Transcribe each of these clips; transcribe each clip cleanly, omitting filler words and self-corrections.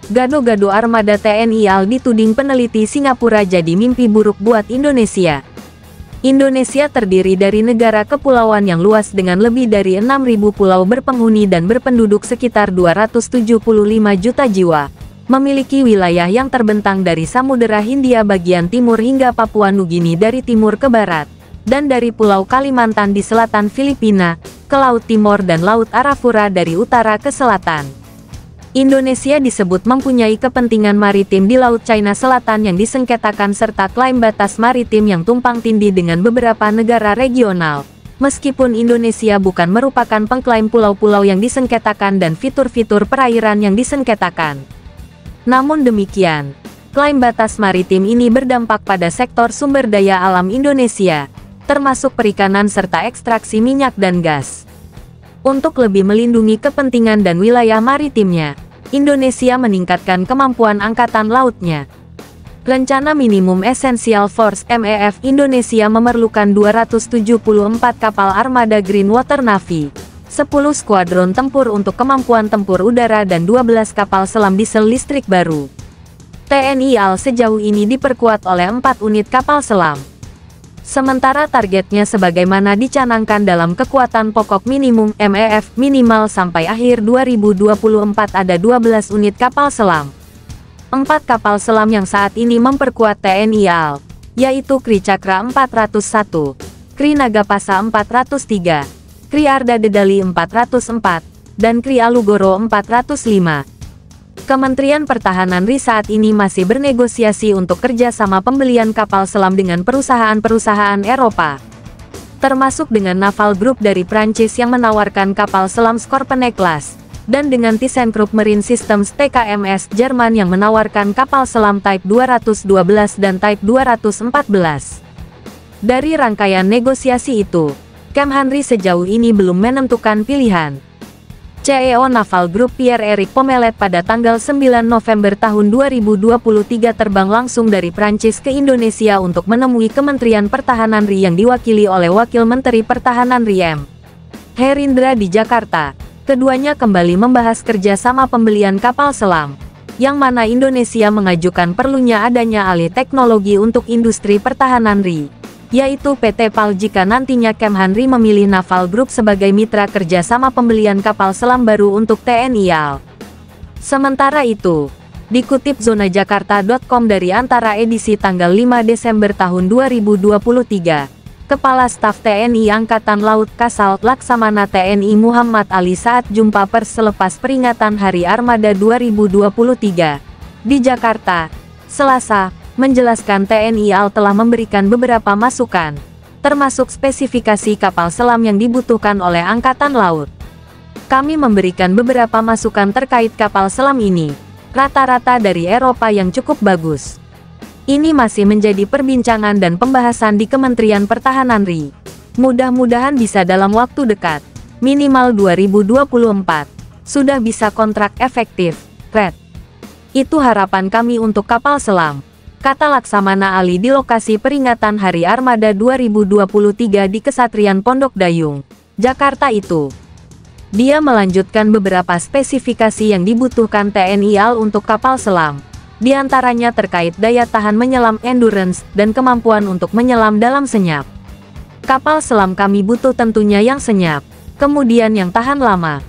Gado-gado armada TNI AL dituding peneliti Singapura jadi mimpi buruk buat Indonesia. Indonesia terdiri dari negara kepulauan yang luas dengan lebih dari 6.000 pulau berpenghuni dan berpenduduk sekitar 275 juta jiwa. Memiliki wilayah yang terbentang dari Samudera Hindia bagian timur hingga Papua Nugini dari timur ke barat, dan dari Pulau Kalimantan di selatan Filipina, ke Laut Timor dan Laut Arafura dari utara ke selatan. Indonesia disebut mempunyai kepentingan maritim di Laut China Selatan yang disengketakan serta klaim batas maritim yang tumpang tindih dengan beberapa negara regional. Meskipun Indonesia bukan merupakan pengklaim pulau-pulau yang disengketakan dan fitur-fitur perairan yang disengketakan. Namun demikian, klaim batas maritim ini berdampak pada sektor sumber daya alam Indonesia, termasuk perikanan serta ekstraksi minyak dan gas. Untuk lebih melindungi kepentingan dan wilayah maritimnya, Indonesia meningkatkan kemampuan angkatan lautnya. Rencana Minimum Essential Force (MEF) Indonesia memerlukan 274 kapal armada Green Water Navy, 10 skuadron tempur untuk kemampuan tempur udara dan 12 kapal selam diesel listrik baru. TNI AL sejauh ini diperkuat oleh 4 unit kapal selam. Sementara targetnya sebagaimana dicanangkan dalam kekuatan pokok minimum MEF minimal sampai akhir 2024 ada 12 unit kapal selam. 4 kapal selam yang saat ini memperkuat TNI AL, yaitu Kri Cakra 401, Kri Nagapasa 403, Kri Arda Dedali 404, dan Kri Alugoro 405. Kementerian Pertahanan RI saat ini masih bernegosiasi untuk kerjasama pembelian kapal selam dengan perusahaan-perusahaan Eropa, termasuk dengan Naval Group dari Prancis yang menawarkan kapal selam Skorpene Class, dan dengan ThyssenKrupp Marine Systems TKMS Jerman yang menawarkan kapal selam Type 212 dan Type 214. Dari rangkaian negosiasi itu, Kemhan RI sejauh ini belum menentukan pilihan. CEO Naval Group Pierre-Eric Pomelet pada tanggal 9 November tahun 2023 terbang langsung dari Prancis ke Indonesia untuk menemui Kementerian Pertahanan RI yang diwakili oleh Wakil Menteri Pertahanan RI M. Herindra di Jakarta. Keduanya kembali membahas kerjasama pembelian kapal selam, yang mana Indonesia mengajukan perlunya adanya alih teknologi untuk industri pertahanan RI, yaitu PT PAL jika nantinya Kemhan RI memilih Naval Group sebagai mitra kerjasama pembelian kapal selam baru untuk TNI AL. Sementara itu, dikutip zonajakarta.com dari Antara edisi tanggal 5 Desember tahun 2023, Kepala Staf TNI Angkatan Laut Kasal Laksamana TNI Muhammad Ali saat jumpa pers selepas peringatan Hari Armada 2023 di Jakarta, Selasa, menjelaskan TNI AL telah memberikan beberapa masukan, termasuk spesifikasi kapal selam yang dibutuhkan oleh Angkatan Laut. Kami memberikan beberapa masukan terkait kapal selam ini, rata-rata dari Eropa yang cukup bagus. Ini masih menjadi perbincangan dan pembahasan di Kementerian Pertahanan RI. Mudah-mudahan bisa dalam waktu dekat, minimal 2024, sudah bisa kontrak efektif, Red. Itu harapan kami untuk kapal selam, kata Laksamana Ali di lokasi peringatan Hari Armada 2023 di Kesatrian Pondok Dayung, Jakarta itu. Dia melanjutkan beberapa spesifikasi yang dibutuhkan TNI AL untuk kapal selam, di antaranya terkait daya tahan menyelam endurance dan kemampuan untuk menyelam dalam senyap. Kapal selam kami butuh tentunya yang senyap, kemudian yang tahan lama.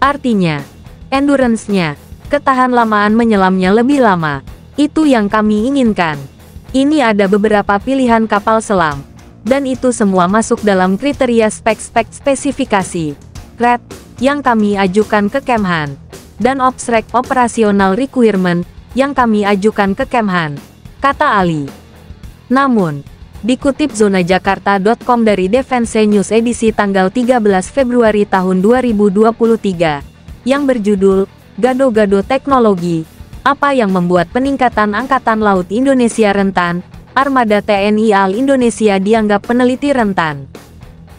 Artinya, endurance-nya, ketahan lamaan menyelamnya lebih lama. Itu yang kami inginkan. Ini ada beberapa pilihan kapal selam, dan itu semua masuk dalam kriteria spek-spek spesifikasi Red yang kami ajukan ke Kemhan, dan Obsrek Operational Requirement yang kami ajukan ke Kemhan, kata Ali. Namun, dikutip zonajakarta.com dari Defense News edisi tanggal 13 Februari tahun 2023, yang berjudul Gado-Gado Teknologi, apa yang membuat peningkatan Angkatan Laut Indonesia rentan, armada TNI AL Indonesia dianggap peneliti rentan.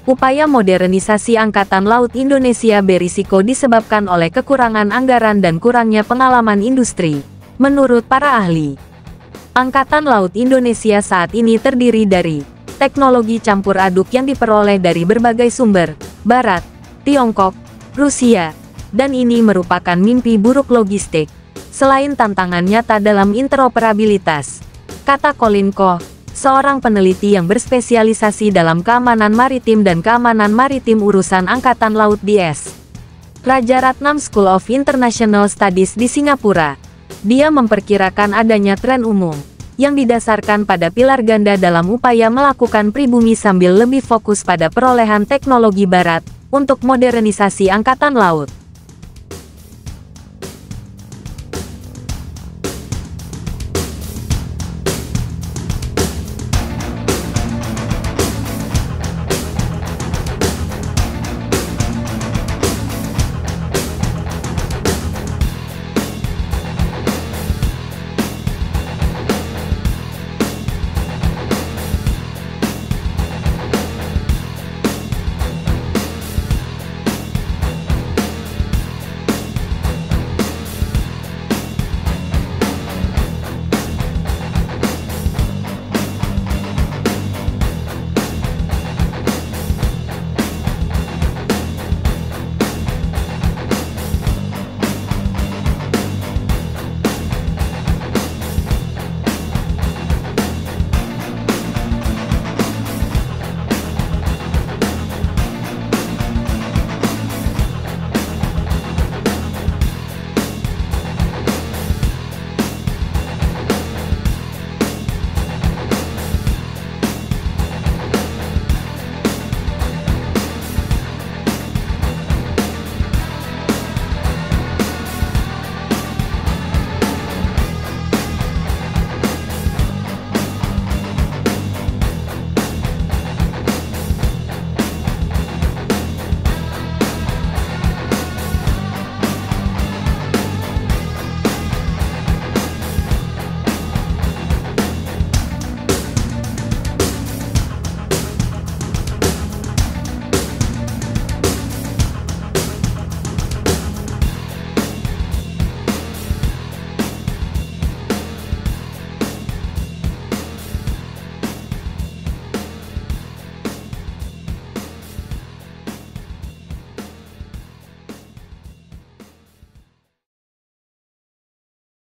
Upaya modernisasi Angkatan Laut Indonesia berisiko disebabkan oleh kekurangan anggaran dan kurangnya pengalaman industri, menurut para ahli. Angkatan Laut Indonesia saat ini terdiri dari teknologi campur aduk yang diperoleh dari berbagai sumber, Barat, Tiongkok, Rusia, dan ini merupakan mimpi buruk logistik. selain tantangan nyata dalam interoperabilitas, kata Colin Koh, seorang peneliti yang berspesialisasi dalam keamanan maritim dan keamanan maritim urusan Angkatan Laut di Rajaratnam School of International Studies di Singapura. Dia memperkirakan adanya tren umum yang didasarkan pada pilar ganda dalam upaya melakukan pribumi sambil lebih fokus pada perolehan teknologi barat untuk modernisasi Angkatan Laut.